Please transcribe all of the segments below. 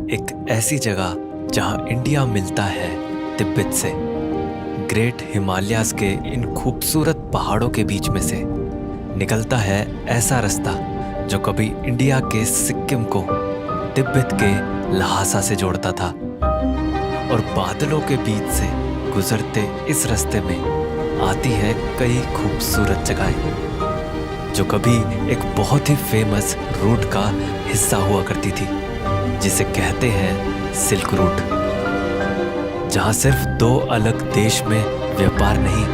एक ऐसी जगह जहां इंडिया मिलता है तिब्बत से। ग्रेट हिमालयाज के इन खूबसूरत पहाड़ों के बीच में से निकलता है ऐसा रास्ता जो कभी इंडिया के सिक्किम को तिब्बत के ल्हासा से जोड़ता था। और बादलों के बीच से गुजरते इस रास्ते में आती है कई खूबसूरत जगहें जो कभी एक बहुत ही फेमस रूट का हिस्सा हुआ करती थी, जिसे कहते हैं सिल्क रूट। जहां सिर्फ दो अलग देश में व्यापार नहीं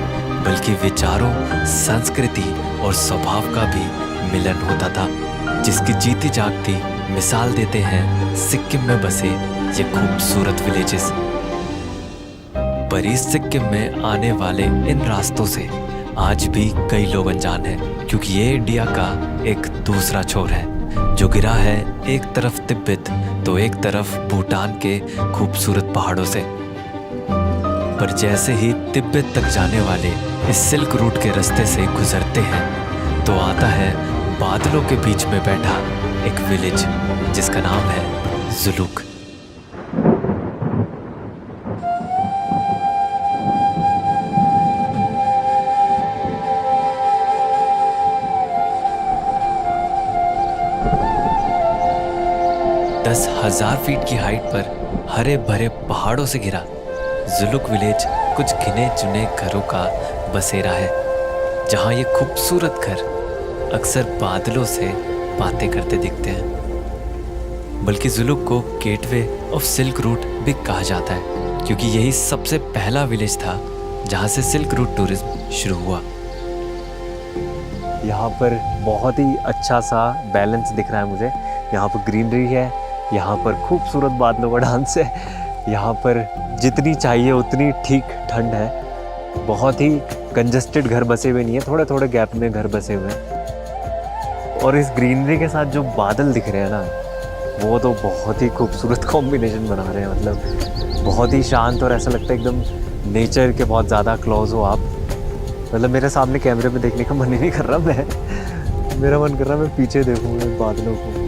बल्कि विचारों, संस्कृति और स्वभाव का भी मिलन होता था, जिसकी जीती जागती मिसाल देते हैं सिक्किम में बसे ये खूबसूरत विलेजेस। पर इस सिक्किम में आने वाले इन रास्तों से आज भी कई लोग अनजान हैं, क्योंकि ये इंडिया का एक दूसरा छोर है जो गिरा है एक तरफ तिब्बत तो एक तरफ भूटान के खूबसूरत पहाड़ों से। पर जैसे ही तिब्बत तक जाने वाले इस सिल्क रूट के रास्ते से गुजरते हैं तो आता है बादलों के बीच में बैठा एक विलेज जिसका नाम है जुलूक। दस 10,000 फीट की हाइट पर हरे भरे पहाड़ों से घिरा जुलूक विलेज कुछ गिने चुने घरों का बसेरा है, जहां ये खूबसूरत घर अक्सर बादलों से बातें करते दिखते हैं। बल्कि जुलूक को गेटवे ऑफ सिल्क रूट भी कहा जाता है, क्योंकि यही सबसे पहला विलेज था जहां से सिल्क रूट टूरिज्म शुरू हुआ। यहाँ पर बहुत ही अच्छा सा बैलेंस दिख रहा है मुझे। यहाँ पर ग्रीनरी है, यहाँ पर खूबसूरत बादलों का डांस है, यहाँ पर जितनी चाहिए उतनी ठीक ठंड है। बहुत ही कंजस्टेड घर बसे हुए नहीं है, थोड़े थोड़े गैप में घर बसे हुए हैं। और इस ग्रीनरी के साथ जो बादल दिख रहे हैं ना, वो तो बहुत ही खूबसूरत कॉम्बिनेशन बना रहे हैं। मतलब बहुत ही शांत और ऐसा लगता है एकदम नेचर के बहुत ज़्यादा क्लोज हो आप। मतलब मेरे सामने कैमरे में देखने का मन ही नहीं कर रहा, मेरा मन कर रहा मैं पीछे देखूँ बादलों को।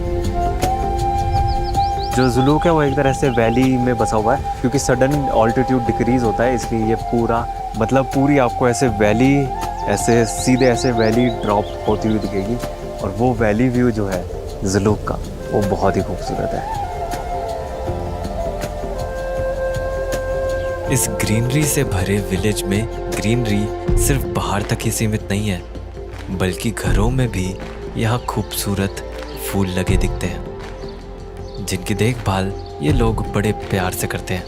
जो जुलूक है वो एक तरह से वैली में बसा हुआ है, क्योंकि सडन ऑल्टीट्यूड डिक्रीज होता है, इसलिए ये पूरा मतलब पूरी आपको ऐसे वैली, ऐसे सीधे ऐसे वैली ड्रॉप होती हुई दिखेगी। और वो वैली व्यू जो है जुलूक का वो बहुत ही खूबसूरत है। इस ग्रीनरी से भरे विलेज में ग्रीनरी सिर्फ पहाड़ तक ही सीमित नहीं है, बल्कि घरों में भी यहाँ खूबसूरत फूल लगे दिखते हैं, जिनकी देखभाल ये लोग बड़े प्यार से करते हैं।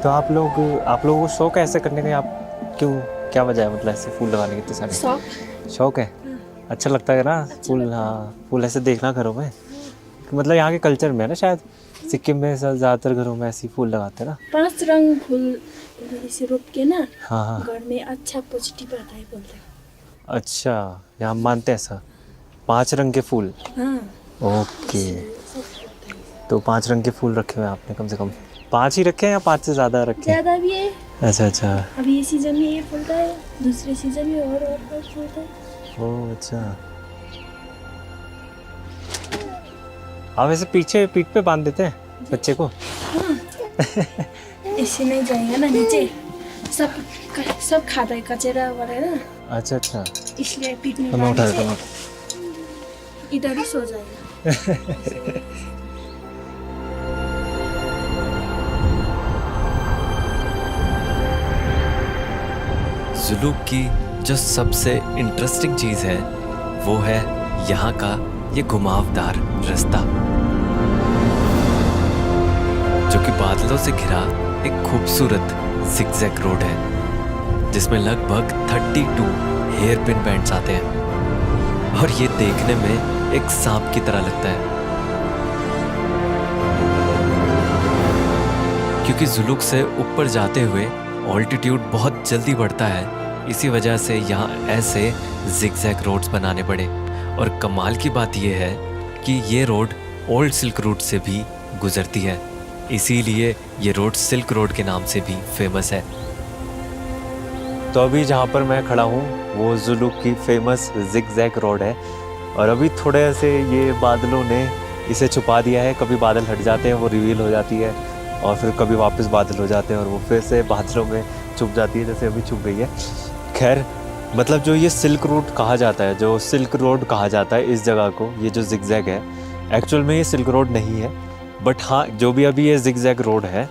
तो आप लोगों को शौक है ऐसे करने का? आप क्यों, क्या वजह है मतलब ऐसे फूल लगाने की? इतने सारे शौक है। अच्छा लगता है ना फूल? हाँ, फूल ऐसे देखना घरों में, मतलब यहाँ के कल्चर में है ना, शायद सिक्किम में ज़्यादातर घरों में ऐसे फूल लगाते हैं ना। 5 रंग फूल ऐसे रोप के ना, हाँ घर में अच्छा पॉजिटिव आता है बोलते हैं। अच्छा, यहाँ मानते हैं ऐसा? 5 रंग के फूल? हाँ। ओके, तो 5 रंग के फूल रखे हुए हैं आपने? कम से कम 5 ही रखे हैं या 5 से ज़्यादा रखे हैं? ज़्यादा भी है। अच्छा। अभी ये सीजन में ये फूलता है, दूसरे सीजन में और फूलता है। ओह अच्छा। आप ऐसे पीछे पीठ पे बांध देते हैं बच्चे को? हाँ। ऐसे नहीं जाएगा ना नीचे, सब खाता है कचरा वगैरह। अच्छा, इसलिए पीठ में तो मैं उठा देता हूँ। इधर ही सो जाएगा। जुलूक की जो सबसे इंटरेस्टिंग चीज़ है वो है यहाँ का ये घुमावदार रास्ता, जो कि बादलों से घिरा एक खूबसूरत जिगजैग रोड है, जिसमें लगभग 32 हेयर पिन बैंड्स आते हैं। और ये देखने में एक सांप की तरह लगता है, क्योंकि जुलूक से ऊपर जाते हुए ऑल्टीट्यूड बहुत जल्दी बढ़ता है। इसी वजह से यहाँ ऐसे जिगजैग रोड्स बनाने पड़े। और कमाल की बात यह है कि ये रोड ओल्ड सिल्क रूट से भी गुजरती है, इसीलिए ये रोड सिल्क रोड के नाम से भी फेमस है। तो अभी जहाँ पर मैं खड़ा हूँ वो जुलूक की फेमस जिगजैग रोड है। और अभी थोड़े से ये बादलों ने इसे छुपा दिया है। कभी बादल हट जाते हैं, वो रिवील हो जाती है, और फिर कभी वापस बादल हो जाते हैं और वो फिर से बादलों में छुप जाती है, जैसे अभी छुप गई है। खैर, मतलब जो ये सिल्क रूट कहा जाता है, जो सिल्क रोड कहा जाता है इस जगह को, ये जो जिगजैग है, एक्चुअल में ये सिल्क रोड नहीं है, बट हाँ, जो भी अभी ये जिगजैग रोड है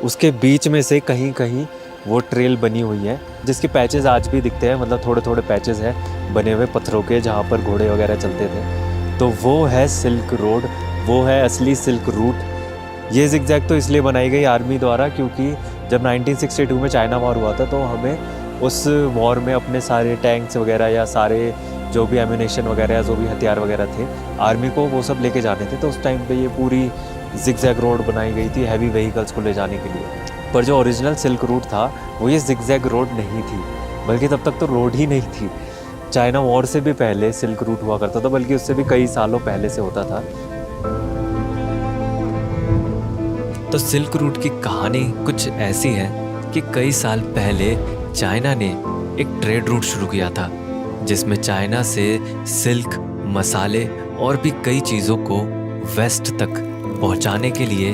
उसके बीच में से कहीं कहीं वो ट्रेल बनी हुई है, जिसके पैचेस आज भी दिखते हैं। मतलब थोड़े थोड़े पैचेस हैं बने हुए पत्थरों के, जहाँ पर घोड़े वगैरह चलते थे। तो वो है सिल्क रोड, वो है असली सिल्क रूट। ये जिगजैग तो इसलिए बनाई गई आर्मी द्वारा, क्योंकि जब 1962 में चाइना वॉर हुआ था, तो हमें उस वॉर में अपने सारे टैंक्स वगैरह या सारे जो भी एम्यूनेशन वगैरह या जो भी हथियार वगैरह थे, आर्मी को वो सब लेके जाने थे। तो उस टाइम पे ये पूरी जिगजैग रोड बनाई गई थी हैवी व्हीकल्स को ले जाने के लिए। पर जो ओरिजिनल सिल्क रूट था वो ये जिगजैग रोड नहीं थी, बल्कि तब तक तो रोड ही नहीं थी। चाइना वॉर से भी पहले सिल्क रूट हुआ करता था, बल्कि उससे भी कई सालों पहले से होता था। तो सिल्क रूट की कहानी कुछ ऐसी है कि कई साल पहले चाइना ने एक ट्रेड रूट शुरू किया था, जिसमें चाइना से सिल्क, मसाले और भी कई चीज़ों को वेस्ट तक पहुंचाने के लिए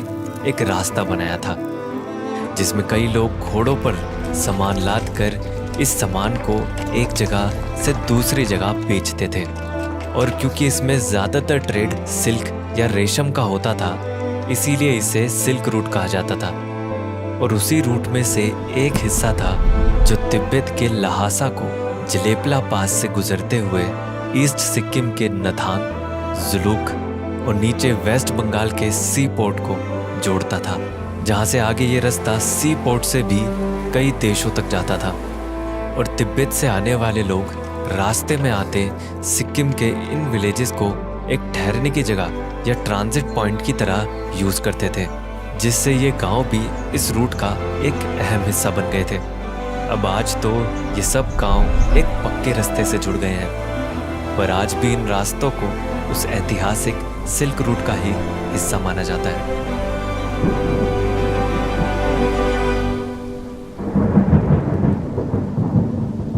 एक रास्ता बनाया था, जिसमें कई लोग घोड़ों पर सामान लाद कर इस सामान को एक जगह से दूसरी जगह बेचते थे। और क्योंकि इसमें ज़्यादातर ट्रेड सिल्क या रेशम का होता था, इसीलिए इसे सिल्क रूट कहा जाता था। और उसी रूट में से एक हिस्सा था जो तिब्बत के लहासा को जलेपला पास से गुजरते हुए ईस्ट सिक्किम के नथांग, जुलूक और नीचे वेस्ट बंगाल के सी पोर्ट को जोड़ता था, जहाँ से आगे ये रास्ता सी पोर्ट से भी कई देशों तक जाता था। और तिब्बत से आने वाले लोग रास्ते में आते सिक्किम के इन विलेजेस को एक ठहरने की जगह या ट्रांजिट पॉइंट की तरह यूज़ करते थे, जिससे ये गांव भी इस रूट का एक अहम हिस्सा बन गए थे। अब आज तो ये सब गांव एक पक्के रास्ते से जुड़ गए हैं, पर आज भी इन रास्तों को उस ऐतिहासिक सिल्क रूट का ही हिस्सा माना जाता है।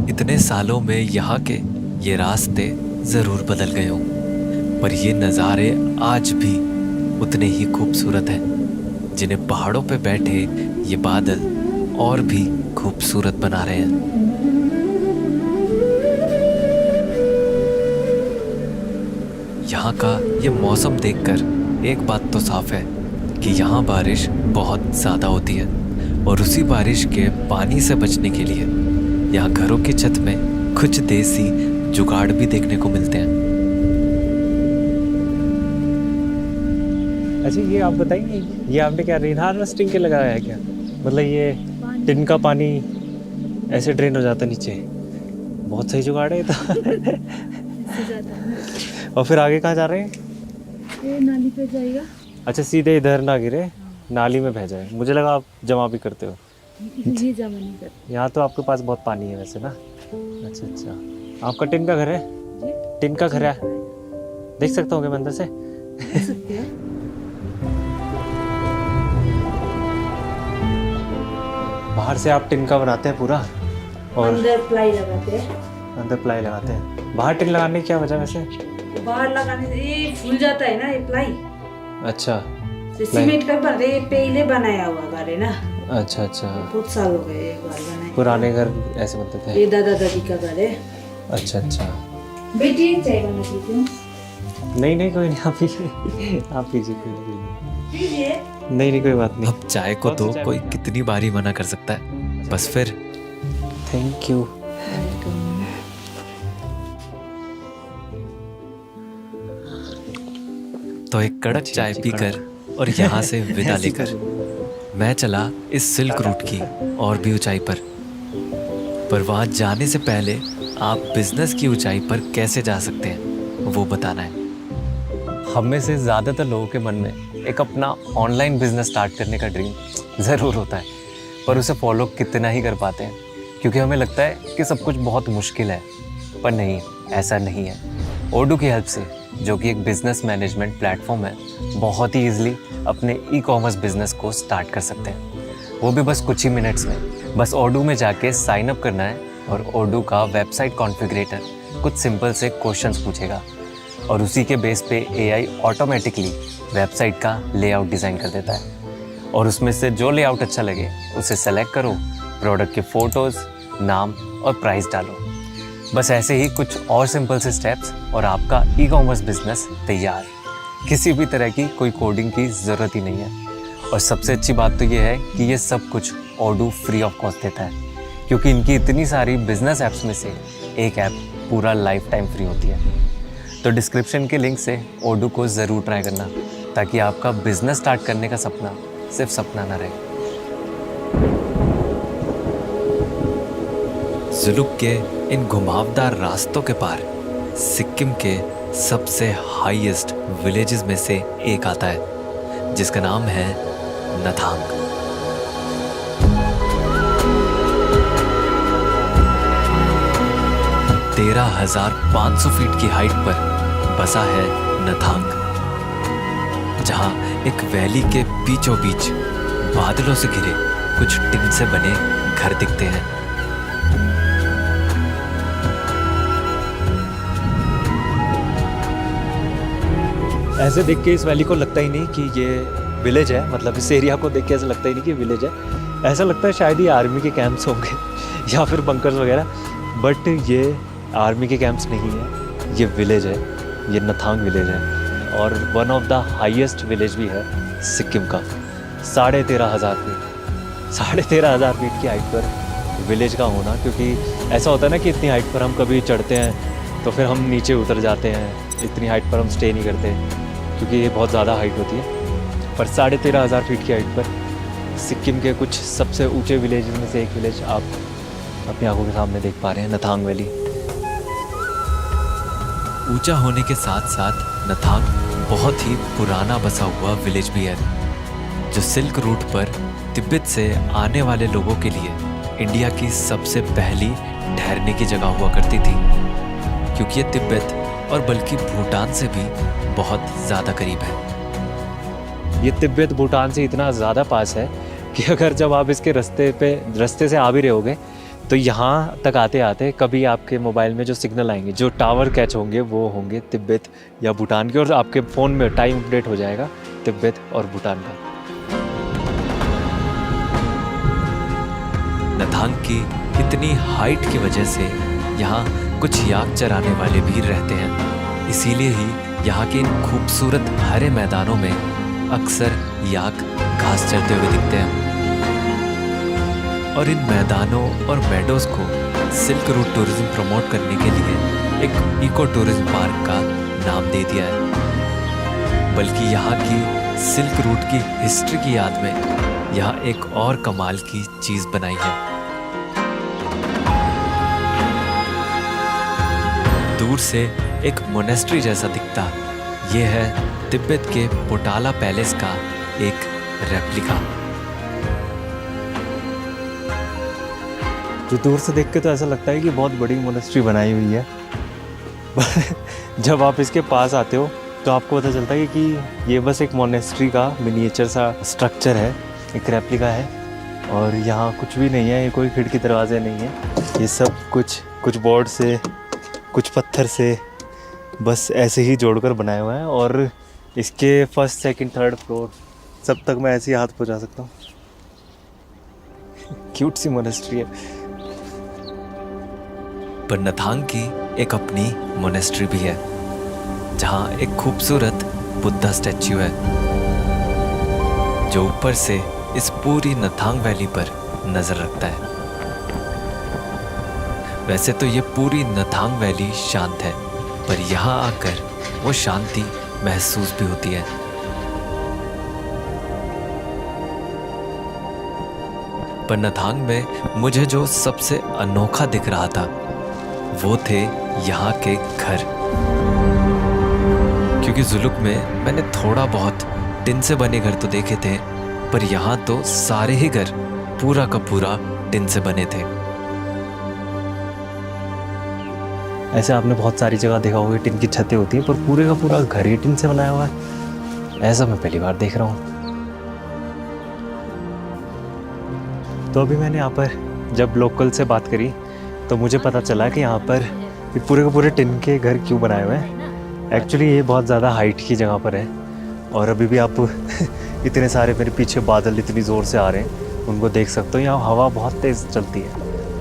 इतने सालों में यहाँ के ये रास्ते ज़रूर बदल गए हों, पर ये नज़ारे आज भी उतने ही खूबसूरत हैं, जिन्हें पहाड़ों पे बैठे ये बादल और भी खूबसूरत बना रहे हैं। यहाँ का ये मौसम देखकर एक बात तो साफ है कि यहाँ बारिश बहुत ज़्यादा होती है, और उसी बारिश के पानी से बचने के लिए यहाँ घरों की छत में कुछ देसी जुगाड़ भी देखने को मिलते हैं। अच्छा, ये आप बताइए, ये आपने क्या रेन हार्वेस्टिंग के लगाया है क्या? मतलब ये टिन का पानी ऐसे ड्रेन हो जाता है नीचे? बहुत सही जुगाड़ है तो। और फिर आगे कहाँ जा रहे हैं? ये नाली पे जाएगा। अच्छा, सीधे इधर ना गिरे, नाली में बह जाए। मुझे लगा आप जमा भी करते हो। ये जमा नहीं करते। यहाँ तो आपके पास बहुत पानी है वैसे ना। अच्छा अच्छा, आपका टिन का घर है? टिन का घर है, देख सकता हूँ क्या मैं अंदर से? बाहर से आप टिन का बनाते हैं पूरा, और अंदर प्लाई लगाते हैं। अंदर प्लाई लगाते हैं। बाहर टिन लगाने की क्या वजह वैसे? बाहर लगाने से ये फूल जाता है ना, ये प्लाई। अच्छा, सीमेंट का बन रहे, पहले बनाया हुआ घर है ना। अच्छा अच्छा, बहुत साल हो गए एक बार बनाए। पुराने घर ऐसे बनते थे? ये दादा दादी का घर है। अच्छा अच्छा। बेटी एक चाय बना देती हूँ। नहीं नहीं, कोई नहीं, आप पीजिए, आप पीजिए, कोई नहीं। पीजिए। नहीं नहीं, कोई बात नहीं। अब चाय को तो कोई कितनी बारी मना कर सकता है, बस फिर थैंक यू। तो एक कड़क चाय पीकर और यहाँ से विदा लेकर मैं चला इस सिल्क रूट की और भी ऊंचाई पर वहाँ जाने से पहले आप बिजनेस की ऊंचाई पर कैसे जा सकते हैं वो बताना है। हम में से ज़्यादातर लोगों के मन में एक अपना ऑनलाइन बिजनेस स्टार्ट करने का ड्रीम ज़रूर होता है, पर उसे फॉलो कितना ही कर पाते हैं, क्योंकि हमें लगता है कि सब कुछ बहुत मुश्किल है। पर नहीं, ऐसा नहीं है। ओडू की हेल्प से, जो कि एक बिजनेस मैनेजमेंट प्लेटफॉर्म है, बहुत ही ईजिली अपने ई कॉमर्स बिजनेस को स्टार्ट कर सकते हैं, वो भी बस कुछ ही मिनट्स में। बस ओडू में जाके साइन अप करना है और ओडू का वेबसाइट कॉन्फ़िगरेटर कुछ सिंपल से क्वेश्चंस पूछेगा, और उसी के बेस पे एआई ऑटोमेटिकली वेबसाइट का लेआउट डिज़ाइन कर देता है और उसमें से जो लेआउट अच्छा लगे उसे सेलेक्ट करो, प्रोडक्ट के फ़ोटोज़, नाम और प्राइस डालो। बस ऐसे ही कुछ और सिंपल से स्टेप्स और आपका ई कॉमर्स बिजनेस तैयार। किसी भी तरह की कोई कोडिंग की ज़रूरत ही नहीं है। और सबसे अच्छी बात तो ये है कि ये सब कुछ ओडू फ्री ऑफ कॉस्ट देता है, क्योंकि इनकी इतनी सारी बिजनेस ऐप्स में से एक ऐप पूरा लाइफ टाइम फ्री होती है। तो डिस्क्रिप्शन के लिंक से ओडू को ज़रूर ट्राई करना, ताकि आपका बिजनेस स्टार्ट करने का सपना सिर्फ सपना ना रहे। जुलुक के इन घुमावदार रास्तों के पार सिक्किम के सबसे हाईएस्ट विलेजेस में से एक आता है, जिसका नाम है नथांग। तेरह 13,500 फीट की हाइट पर बसा है नथांग, जहां एक वैली के बीचों बीच बादलों से घिरे कुछ टिन से बने घर दिखते हैं। ऐसे देख के इस वैली को लगता ही नहीं कि ये विलेज है, मतलब इस एरिया को देख के ऐसा लगता ही नहीं कि विलेज है। ऐसा लगता है शायद ये आर्मी के कैंप्स होंगे या फिर बंकर्स वगैरह, बट ये आर्मी के कैंप्स नहीं है, ये विलेज है, ये नथांग विलेज है और one of the highest village भी है सिक्किम का। 13,500 फीट, 13,500 फीट की हाइट पर विलेज का होना, क्योंकि ऐसा होता है ना कि इतनी हाइट पर हम कभी चढ़ते हैं तो फिर हम नीचे उतर जाते हैं, इतनी हाइट पर हम स्टे नहीं करते क्योंकि ये बहुत ज़्यादा हाइट होती है। पर 13,500 फीट की हाइट पर सिक्किम के कुछ सबसे ऊंचे विलेज में से एक विलेज आप अपनी आंखों के सामने देख पा रहे हैं, नथांग वैली। ऊंचा होने के साथ साथ नथांग बहुत ही पुराना बसा हुआ विलेज भी है, जो सिल्क रूट पर तिब्बत से आने वाले लोगों के लिए इंडिया की सबसे पहली ठहरने की जगह हुआ करती थी, क्योंकि ये तिब्बत और बल्कि भूटान से भी बहुत ज़्यादा करीब है। ये तिब्बत भूटान से इतना ज़्यादा पास है कि अगर जब आप इसके रास्ते से आ भी रहे होगे तो यहाँ तक आते आते कभी आपके मोबाइल में जो सिग्नल आएंगे, जो टावर कैच होंगे, वो होंगे तिब्बत या भूटान के, और आपके फ़ोन में टाइम अपडेट हो जाएगा तिब्बत और भूटान का। नथांग की इतनी हाइट की वजह से यहाँ कुछ याक चराने वाले भी रहते हैं, इसीलिए ही यहाँ के इन खूबसूरत हरे मैदानों में अक्सर याक घास चरते हुए दिखते हैं। और इन मैदानों और मेडोज को सिल्क रूट टूरिज्म प्रमोट करने के लिए एक इको टूरिज्म पार्क का नाम दे दिया है। बल्कि यहाँ की सिल्क रूट की हिस्ट्री की याद में यहाँ एक और कमाल की चीज़ बनाई है। दूर से एक मोनेस्ट्री जैसा दिखता ये है तिब्बत के पोटाला पैलेस का एक रेप्लिका। जो दूर से देख के तो ऐसा लगता है कि बहुत बड़ी मोनेस्ट्री बनाई हुई है जब आप इसके पास आते हो तो आपको पता चलता है कि ये बस एक मोनेस्ट्री का मिनिएचर सा स्ट्रक्चर है, एक रेप्लिका है। और यहाँ कुछ भी नहीं है, ये कोई खिड़की दरवाजे नहीं है, ये सब कुछ बोर्ड से, कुछ पत्थर से बस ऐसे ही जोड़कर बनाया हुआ है। और इसके फर्स्ट, सेकंड, थर्ड फ्लोर सब तक मैं ऐसे ही हाथ पहुँचा सकता हूँ। क्यूट सी मोनेस्ट्री है। पर नथांग की एक अपनी मोनेस्ट्री भी है, जहाँ एक खूबसूरत बुद्धा स्टैच्यू है, जो ऊपर से इस पूरी नथांग वैली पर नजर रखता है। वैसे तो ये पूरी नथांग वैली शांत है, पर यहाँ आकर वो शांति महसूस भी होती है। पर नथांग में मुझे जो सबसे अनोखा दिख रहा था वो थे यहाँ के घर, क्योंकि जुलुक में मैंने थोड़ा बहुत टिन से बने घर तो देखे थे, पर यहाँ तो सारे ही घर पूरा का पूरा टिन से बने थे। ऐसे आपने बहुत सारी जगह देखा होगा टिन की छतें होती हैं, पर पूरे का पूरा घर ही टिन से बनाया हुआ है, ऐसा मैं पहली बार देख रहा हूँ। तो अभी मैंने यहाँ पर जब लोकल से बात करी तो मुझे पता चला कि यहाँ पर पूरे के पूरे टिन के घर क्यों बनाए हुए हैं। एक्चुअली ये बहुत ज़्यादा हाइट की जगह पर है और अभी भी आप इतने सारे मेरे पीछे बादल इतनी ज़ोर से आ रहे हैं, उनको देख सकते हो। यहाँ हवा बहुत तेज़ चलती है,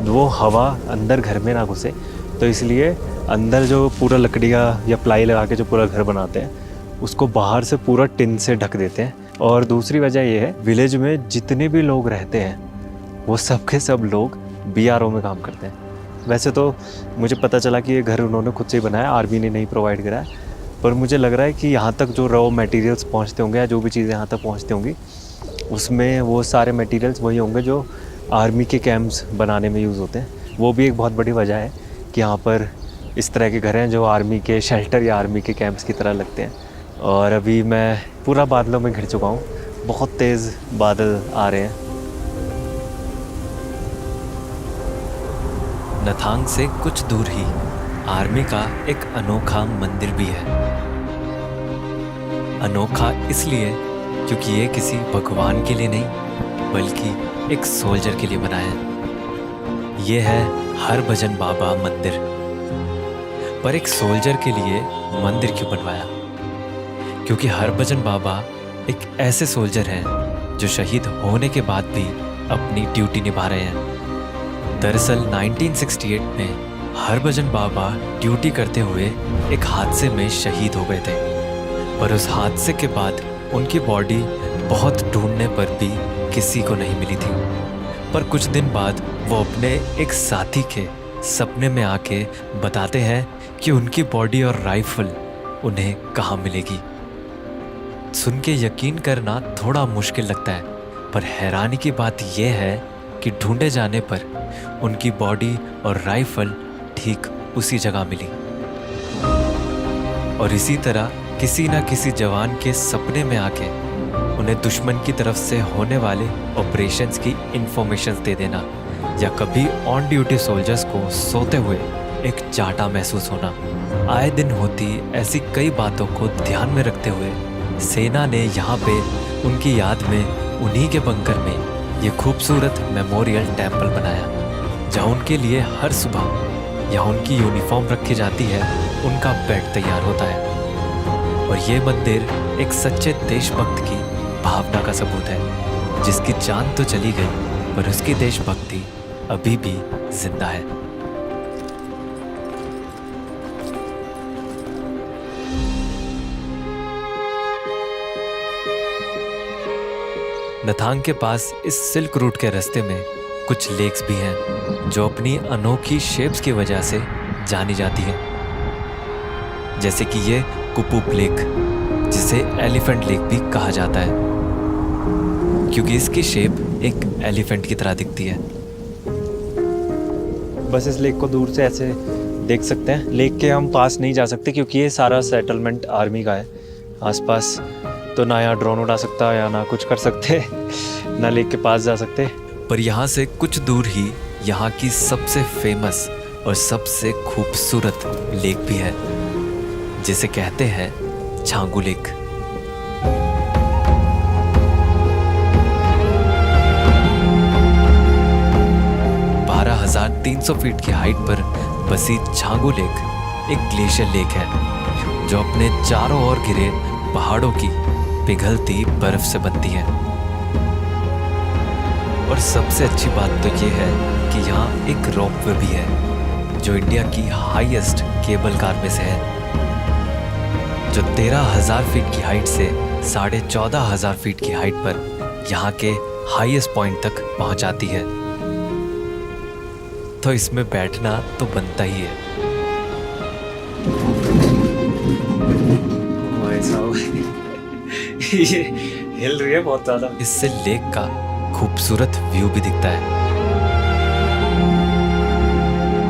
वो हवा अंदर घर में ना घुसे, तो इसलिए अंदर जो पूरा लकड़ियाँ या प्लाई लगा के जो पूरा घर बनाते हैं उसको बाहर से पूरा टिन से ढक देते हैं। और दूसरी वजह ये है, विलेज में जितने भी लोग रहते हैं वो सब के सब लोग BRO में काम करते हैं। वैसे तो मुझे पता चला कि ये घर उन्होंने खुद से ही बनाया, आर्मी ने नहीं प्रोवाइड करा है, पर मुझे लग रहा है कि यहाँ तक जो रॉ मटेरियल्स पहुँचते होंगे या जो भी चीज़ें यहाँ तक पहुँचती होंगी उसमें वो सारे मटेरियल्स वही होंगे जो आर्मी के कैंप्स बनाने में यूज़ होते हैं। वो भी एक बहुत बड़ी वजह है कि यहाँ पर इस तरह के घर हैं जो आर्मी के शेल्टर या आर्मी के कैंप्स की तरह लगते हैं। और अभी मैं पूरा बादलों में घिर चुका हूँ, बहुत तेज़ बादल आ रहे हैं। नथांग से कुछ दूर ही आर्मी का एक अनोखा मंदिर भी है। अनोखा इसलिए क्योंकि ये किसी भगवान के लिए नहीं बल्कि एक सोल्जर के लिए बनाया है। ये है हरभजन बाबा मंदिर। पर एक सोल्जर के लिए मंदिर क्यों बनवाया? क्योंकि हरभजन बाबा एक ऐसे सोल्जर हैं जो शहीद होने के बाद भी अपनी ड्यूटी निभा रहे हैं। दरअसल 1968 में हरभजन बाबा ड्यूटी करते हुए एक हादसे में शहीद हो गए थे, पर उस हादसे के बाद उनकी बॉडी बहुत ढूंढने पर भी किसी को नहीं मिली थी। पर कुछ दिन बाद वो अपने एक साथी के सपने में आके बताते हैं कि उनकी बॉडी और राइफल उन्हें कहाँ मिलेगी। सुन के यकीन करना थोड़ा मुश्किल लगता है, पर हैरानी की बात यह है कि ढूंढे जाने पर उनकी बॉडी और राइफल ठीक उसी जगह मिली। और इसी तरह किसी न किसी जवान के सपने में आके उन्हें दुश्मन की तरफ से होने वाले ऑपरेशंस की इंफॉर्मेशन दे देना, या कभी ऑन ड्यूटी सोल्जर्स को सोते हुए एक चाटा महसूस होना, आए दिन होती ऐसी कई बातों को ध्यान में रखते हुए सेना ने यहाँ पे उनकी याद में उन्हीं के बंकर में ये खूबसूरत मेमोरियल टेम्पल बनाया, जहाँ उनके लिए हर सुबह यहाँ उनकी यूनिफॉर्म रखी जाती है, उनका बेड तैयार होता है। और ये मंदिर एक सच्चे देशभक्त की भावना का सबूत है, जिसकी जान तो चली गई पर उसकी देशभक्ति अभी भी जिंदा है। नथांग के पास इस सिल्क रूट के रास्ते में कुछ लेक्स भी हैं जो अपनी अनोखी शेप्स की वजह से जानी जाती हैं, जैसे कि ये कुपुप लेक, जिसे एलिफेंट लेक भी कहा जाता है क्योंकि इसकी शेप एक एलिफेंट की तरह दिखती है। बस इस लेक को दूर से ऐसे देख सकते हैं। लेक के हम पास नहीं जा सकते क्योंकि ये सारा सेटलमेंट आर्मी का है आसपास, तो ना यहाँ ड्रोन उड़ा सकता या ना कुछ कर सकते ना लेक के पास जा सकते। पर यहाँ से कुछ दूर ही यहाँ की सबसे फेमस और सबसे खूबसूरत लेक भी है, जिसे कहते हैं छांगू लेक। बारह 300 फीट की हाइट पर बसी छांगू लेक एक ग्लेशियर लेक है जो अपने चारों ओर घिरे पहाड़ों की पिघलती बर्फ से बनती है। और सबसे अच्छी बात तो ये है कि यहाँ एक रोपवे भी है जो इंडिया की हाईएस्ट केबल कार में से है, जो 13,000 फीट की हाइट से 14,500 फीट की हाइट पर यहाँ के हाईएस्ट पॉइंट तक पहुँचाती है। तो इसमें बैठना तो बनता ही है। ये हिल रही है बहुत ज़्यादा। इससे लेक का खूबसूरत व्यू भी दिखता है।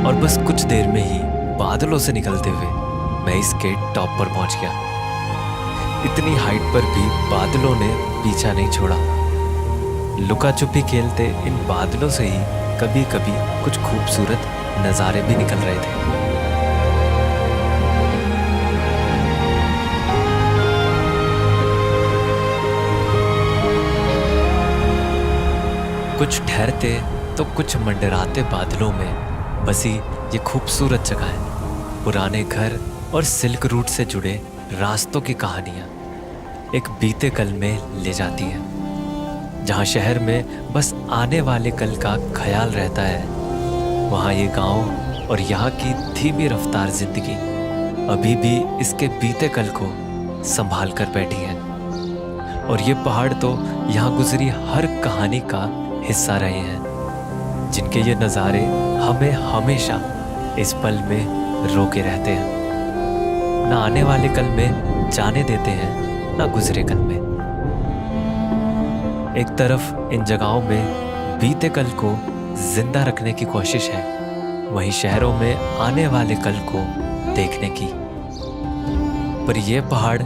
और बस कुछ देर में ही बादलों से निकलते हुए मैं इसके टॉप पर पहुंच गया। इतनी हाइट पर भी बादलों ने पीछा नहीं छोड़ा। लुका छुपी खेलते इन बादलों से ही कभी कभी कुछ खूबसूरत नज़ारे भी निकल रहे थे। कुछ ठहरते तो कुछ मंडराते बादलों में बसी ये खूबसूरत जगह है। पुराने घर और सिल्क रूट से जुड़े रास्तों की कहानियां एक बीते कल में ले जाती हैं। जहां शहर में बस आने वाले कल का ख्याल रहता है, वहां ये गांव और यहाँ की धीमी रफ्तार जिंदगी अभी भी इसके बीते कल को संभाल कर बैठी है। और ये पहाड़ तो यहाँ गुजरी हर कहानी का हिस्सा रहे हैं, जिनके ये नज़ारे हमें हमेशा इस पल में रोके रहते हैं, ना आने वाले कल में जाने देते हैं, ना गुजरे कल में। एक तरफ इन जगहों में बीते कल को जिंदा रखने की कोशिश है, वहीं शहरों में आने वाले कल को देखने की। पर ये पहाड़,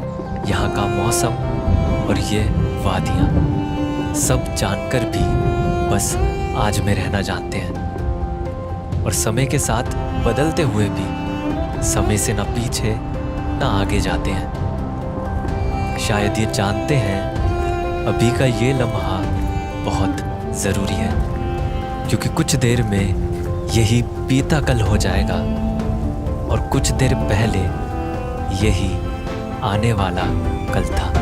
यहाँ का मौसम और ये वादियाँ सब जानकर भी बस आज में रहना जानते हैं। और समय के साथ बदलते हुए भी समय से ना पीछे ना आगे जाते हैं। शायद ये जानते हैं अभी का ये लम्हा बहुत ज़रूरी है, क्योंकि कुछ देर में यही बीता कल हो जाएगा और कुछ देर पहले यही आने वाला कल था।